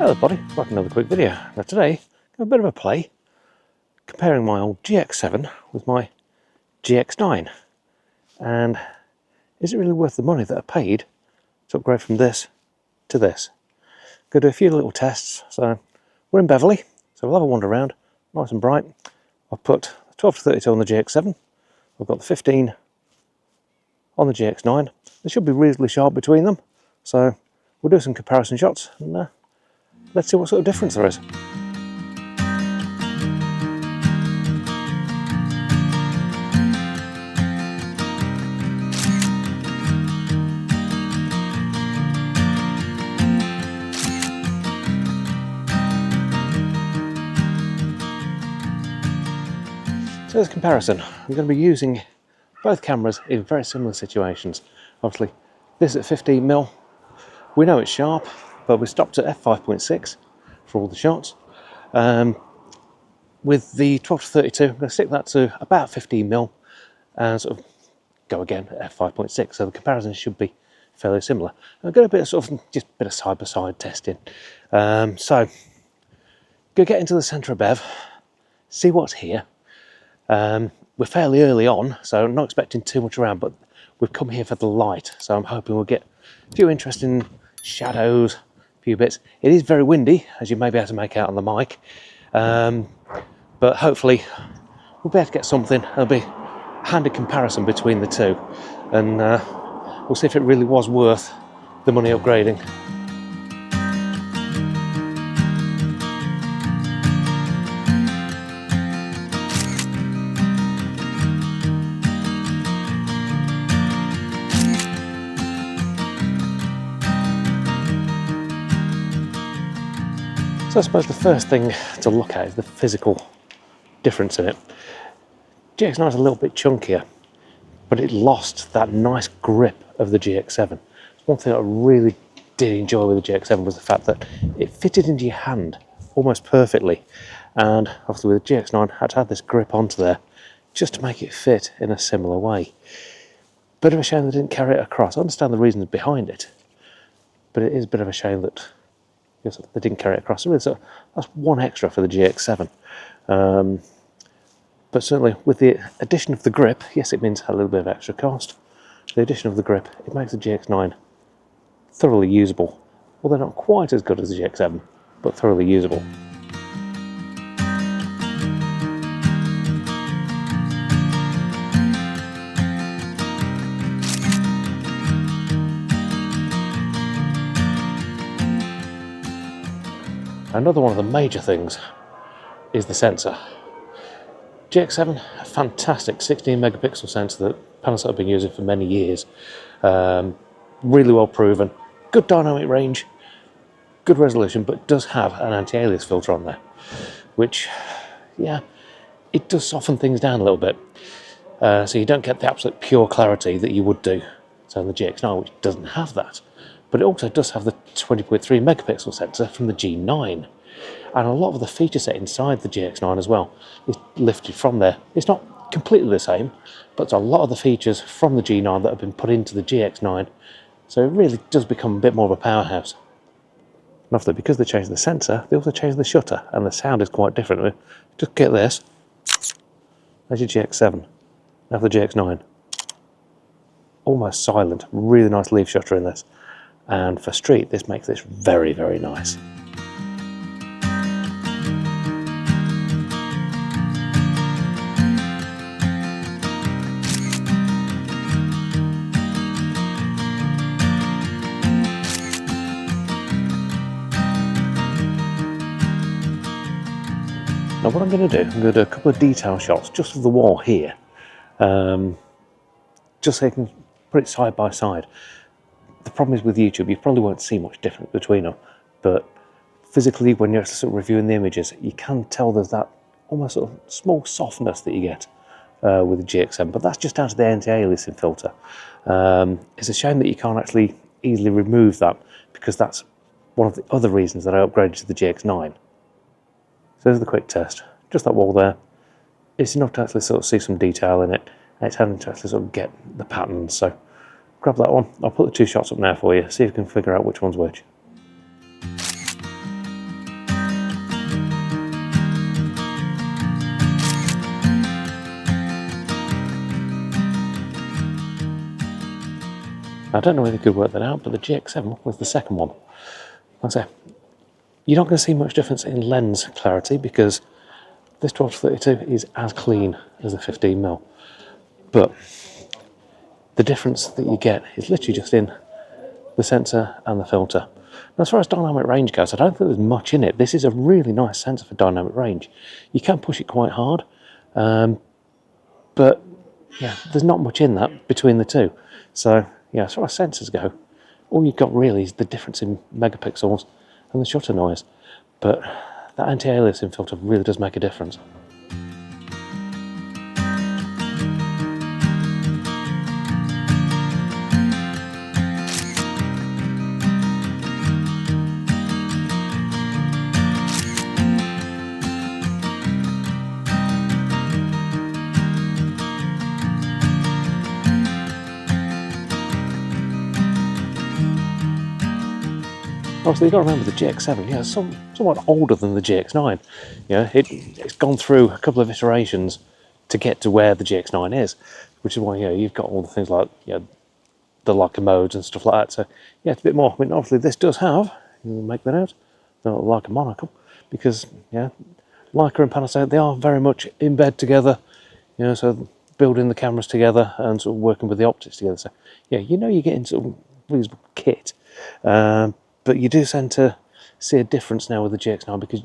Hello everybody, back another quick video. Now today, a bit of a play, comparing my old GX-7 with my GX-9. And is it really worth the money that I paid to upgrade from this to this? Going to do a few little tests. So we're in Beverley, so we'll have a wander around, nice and bright. I've put 12 to 32 on the GX-7, I've got the 15 on the GX-9. They should be reasonably sharp between them, so we'll do some comparison shots and let's see what sort of difference there is. So as a comparison, I'm going to be using both cameras in very similar situations. Obviously, this at 15mm, we know it's sharp, but we stopped at f5.6 for all the shots. With the 12 to 32, I'm going to stick that to about 15mm and sort of go again at f5.6. So the comparison should be fairly similar. I've got a bit of sort of just a bit of side-by-side testing. So go get into the centre of Bev, see what's here. We're fairly early on, so I'm not expecting too much around, but we've come here for the light, so I'm hoping we'll get a few interesting shadows, a few bits. It is very windy, as you may be able to make out on the mic, but hopefully we'll be able to get something. There'll be a handy comparison between the two, and we'll see if it really was worth the money upgrading. So I suppose the first thing to look at is the physical difference in it. GX-9 is a little bit chunkier, but it lost that nice grip of the GX-7. One thing I really did enjoy with the GX-7 was the fact that it fitted into your hand almost perfectly. And obviously with the GX-9, I had to have this grip onto there just to make it fit in a similar way. Bit of a shame they didn't carry it across. I understand the reasons behind it, but it is a bit of a shame that they didn't carry it across. So that's one extra for the GX-7. But certainly with the addition of the grip, yes, it means a little bit of extra cost. The addition of the grip, it makes the GX-9 thoroughly usable. Although not quite as good as the GX-7, but thoroughly usable. Another one of the major things is the sensor. GX-7, a fantastic 16 megapixel sensor that Panasonic have been using for many years. Really well proven, good dynamic range, good resolution, but does have an anti-alias filter on there, which, yeah, it does soften things down a little bit. So you don't get the absolute pure clarity that you would do so in the GX-9, which doesn't have that. But it also does have the 20.3 megapixel sensor from the G9. And a lot of the feature set inside the GX-9 as well is lifted from there. It's not completely the same, but it's a lot of the features from the G9 that have been put into the GX-9. So it really does become a bit more of a powerhouse. And obviously, because they changed the sensor, they also changed the shutter, and the sound is quite different. I mean, just get this. There's your GX-7. Now the GX-9. Almost silent, really nice leaf shutter in this. And for street, this makes this very, very nice. Now what I'm going to do, I'm going to do a couple of detail shots just of the wall here, just so you can put it side by side. The problem is with YouTube, you probably won't see much difference between them, but physically when you're actually sort of reviewing the images, you can tell there's that almost sort of small softness that you get with the GX-7, but that's just down to the anti-aliasing filter. It's a shame that you can't actually easily remove that, because that's one of the other reasons that I upgraded to the GX-9. So there's the quick test, just that wall there. It's enough to actually sort of see some detail in it, and it's having to actually sort of get the patterns. So grab that one, I'll put the two shots up now for you, see if you can figure out which one's which. I don't know whether you could work that out, but the GX-7 was the second one. Like I say, you're not going to see much difference in lens clarity because this 12-32 is as clean as the 15mm. But the difference that you get is literally just in the sensor and the filter. Now, as far as dynamic range goes, I don't think there's much in it. This is a really nice sensor for dynamic range. You can push it quite hard, but yeah, there's not much in that between the two. So yeah, as far as sensors go, all you've got really is the difference in megapixels and the shutter noise. But that anti-aliasing filter really does make a difference. Obviously, you've got to remember the GX-7, yeah, it's somewhat older than the GX-9. Yeah, it's gone through a couple of iterations to get to where the GX-9 is, which is why you've got all the things like the Leica modes and stuff like that. So yeah, it's a bit more. I mean, obviously this does have, you make that out, the Leica monocle, because yeah, Leica and Panasonic, they are very much in bed together. So building the cameras together and sort of working with the optics together. So yeah, you're getting sort of reasonable kit. But you do tend to see a difference now with the GX9 because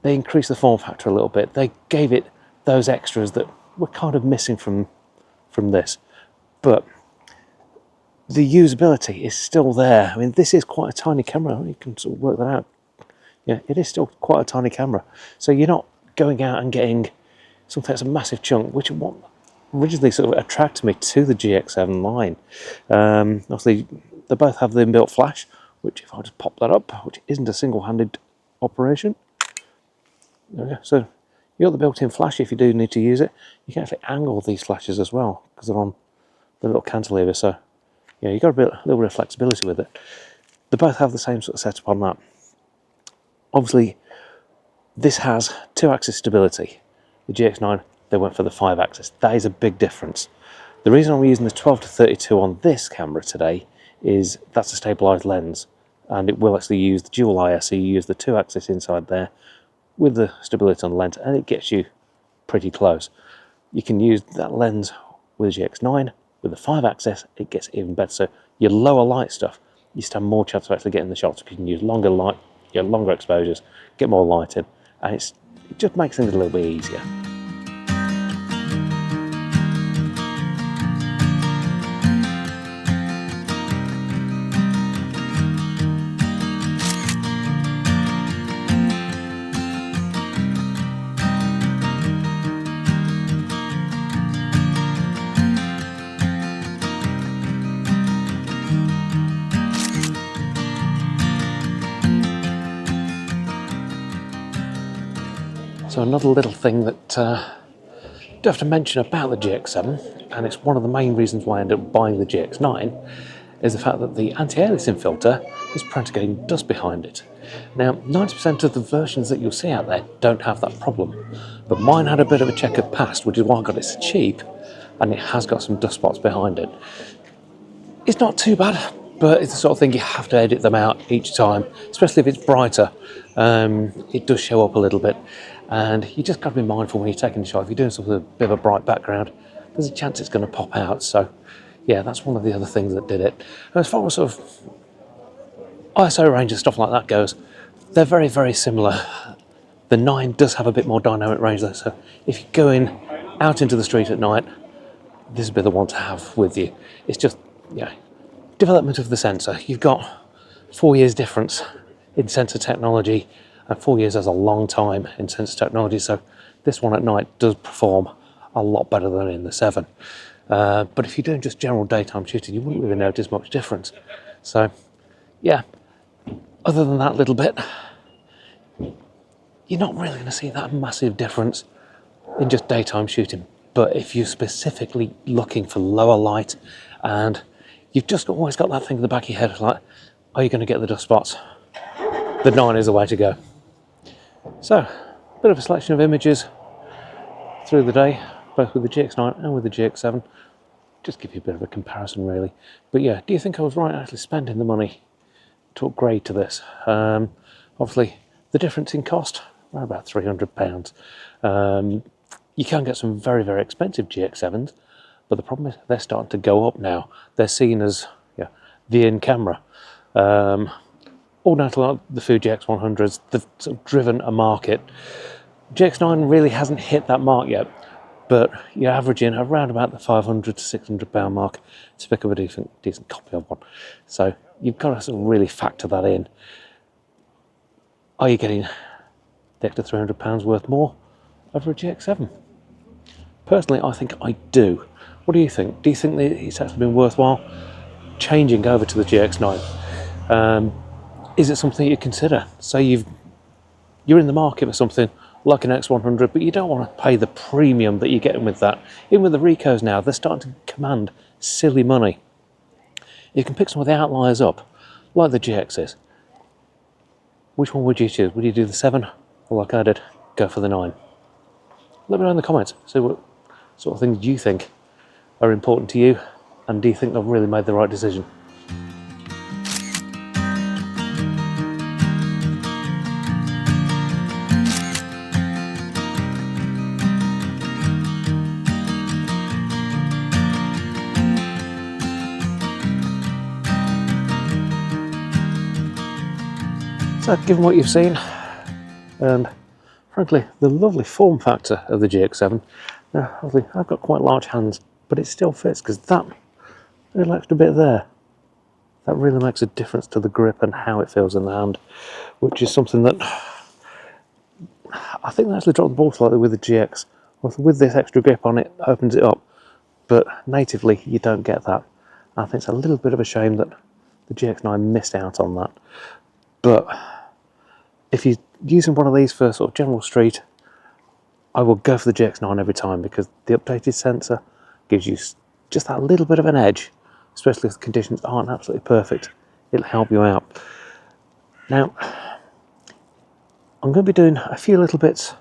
they increased the form factor a little bit. They gave it those extras that were kind of missing from this. But the usability is still there. I mean, this is quite a tiny camera. You can sort of work that out. Yeah, it is still quite a tiny camera. So you're not going out and getting something that's a massive chunk, which is what originally sort of attracted me to the GX7 line. Obviously, they both have the inbuilt flash, which if I just pop that up, which isn't a single-handed operation. There we go. So you've got the built-in flash if you do need to use it. You can actually angle these flashes as well because they're on the little cantilever. So yeah, you've got a little bit of flexibility with it. They both have the same sort of setup on that. Obviously, this has 2-axis stability. The GX9, they went for the 5-axis. That is a big difference. The reason I'm using the 12-32 on this camera today is that's a stabilised lens, and it will actually use the dual IS, so you use the 2-axis inside there with the stability on the lens, and it gets you pretty close. You can use that lens with the GX9, with the 5-axis, it gets even better. So your lower light stuff, you stand more chance of actually getting the shots because you can use longer light, longer exposures, get more light in, and it just makes things a little bit easier. So another little thing that I do have to mention about the GX7, and it's one of the main reasons why I ended up buying the GX9, is the fact that the anti-aliasing filter is prone to getting dust behind it. Now, 90% of the versions that you'll see out there don't have that problem, but mine had a bit of a checkered past, which is why I got it so cheap, and it has got some dust spots behind it. It's not too bad, but it's the sort of thing you have to edit them out each time, especially if it's brighter. It does show up a little bit, and you just got to be mindful when you're taking the shot. If you're doing something with a bit of a bright background, there's a chance it's going to pop out. So yeah, that's one of the other things that did it. And as far as sort of ISO range and stuff like that goes, they're very, very similar. The 9 does have a bit more dynamic range though, so if you're going out into the street at night, this would be the one to have with you. It's just, development of the sensor. You've got 4 years difference in sensor technology, and 4 years is a long time in sensor technology, so this one at night does perform a lot better than in the 7. But if you're doing just general daytime shooting, you wouldn't really notice much difference. So yeah, other than that little bit, you're not really going to see that massive difference in just daytime shooting. But if you're specifically looking for lower light and you've just always got that thing in the back of your head like, are you going to get the dust spots? The 9 is the way to go. So, a bit of a selection of images through the day, both with the GX9 and with the GX7. just give you a bit of a comparison really. But yeah, do you think I was right actually spending the money to upgrade to this? Obviously the difference in cost, around about £300. You can get some very, very expensive GX7s, but the problem is they're starting to go up now. They're seen as the in camera. All down to like the Fuji X100s, they've sort of driven a market. GX9 really hasn't hit that mark yet, but you're averaging around about the £500 to £600 mark to pick up a decent copy of one. So you've got to sort of really factor that in. Are you getting the extra £300 worth more over a GX7? Personally, I think I do. What do you think? Do you think that it's actually been worthwhile changing over to the GX9? Is it something you consider? Say you're in the market for something like an X100, but you don't want to pay the premium that you're getting with that. Even with the Ricos now, they're starting to command silly money. You can pick some of the outliers up, like the GXs. Which one would you choose? Would you do the 7, or like I did, go for the 9? Let me know in the comments. See what sort of things you think are important to you, and do you think I've really made the right decision? So given what you've seen, and frankly the lovely form factor of the GX7, now obviously I've got quite large hands, but it still fits because that little extra bit there, that really makes a difference to the grip and how it feels in the hand, which is something that I think they actually dropped the ball slightly with the GX. With this extra grip on it, opens it up, but natively you don't get that. I think it's a little bit of a shame that the GX9 missed out on that. But if you're using one of these for sort of general street, I will go for the GX9 every time, because the updated sensor gives you just that little bit of an edge, especially if the conditions aren't absolutely perfect. It'll help you out. Now, I'm going to be doing a few little bits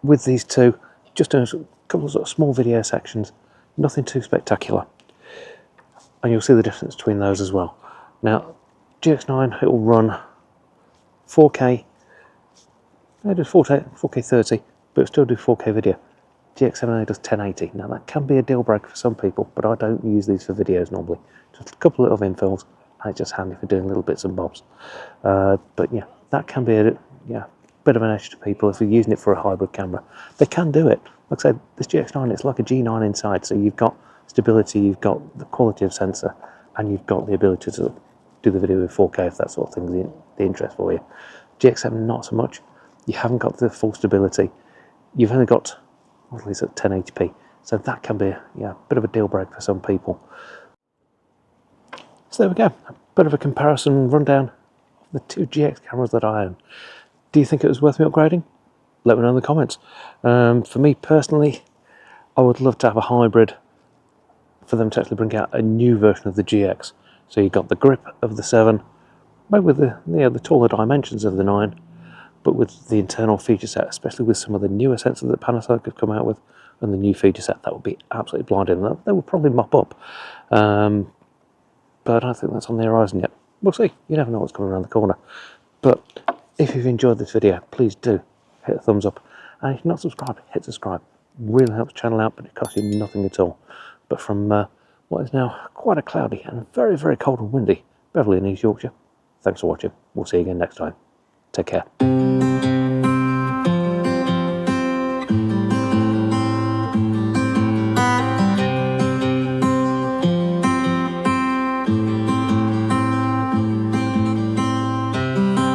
with these two, just doing a couple of sort of small video sections, nothing too spectacular. And you'll see the difference between those as well. Now, GX9, it will run 4K, it does 4K 30, but it'll still do 4K video. GX7 only does 1080. Now that can be a deal breaker for some people, but I don't use these for videos normally. Just a couple of little infills, and it's just handy for doing little bits and bobs. But yeah, that can be a bit of an edge to people if you're using it for a hybrid camera. They can do it. Like I said, this GX9, it's like a G9 inside, so you've got stability, you've got the quality of sensor, and you've got the ability to do the video with 4K if that sort of thing's the interest for you. GX7, not so much. You haven't got the full stability. You've only got, at least at 1080p, so that can be a bit of a deal breaker for some people. So there we go, a bit of a comparison rundown of the two GX cameras that I own. Do you think it was worth me upgrading? Let me know in the comments. For me personally, I would love to have a hybrid, for them to actually bring out a new version of the GX. So you've got the grip of the 7, maybe with the taller dimensions of the 9, but with the internal feature set, especially with some of the newer sensors that Panasonic have come out with, and the new feature set, that would be absolutely blinding. They will probably mop up, but I don't think that's on the horizon yet. We'll see. You never know what's coming around the corner. But if you've enjoyed this video, please do hit a thumbs up, and if you're not subscribed, hit subscribe. It really helps the channel out, but it costs you nothing at all. But from what is now quite a cloudy and very, very cold and windy Beverley in East Yorkshire, thanks for watching. We'll see you again next time. Take care.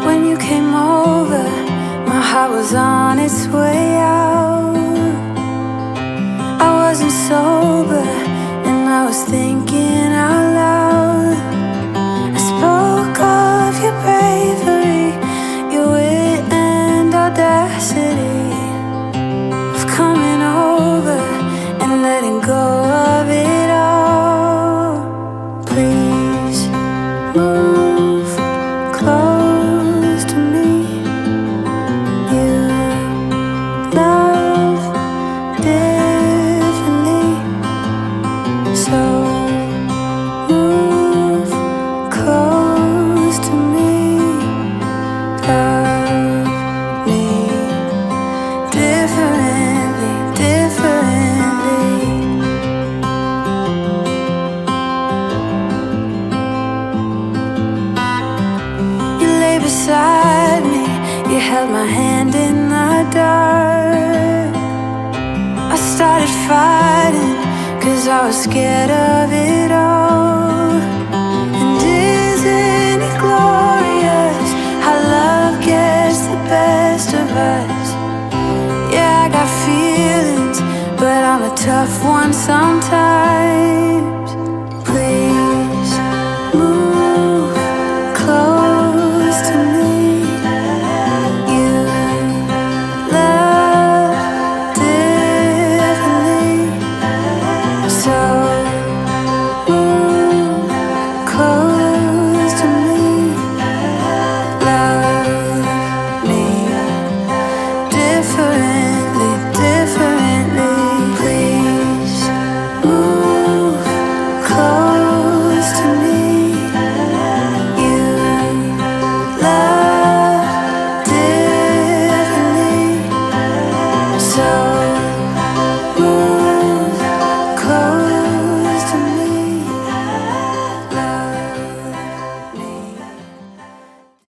When you came over, my heart was on its way out. I wasn't sober, and I was thinking out loud. I spoke of your bravery, your wit and audacity, of coming over and letting go of it all. Please move close to me. You love differently. differently, differently. You lay beside me, you held my hand in the dark. I started fighting, 'cause I was scared of it all. And isn't it glorious how love gets the best of us? Yeah, I got feelings, but I'm a tough one sometimes.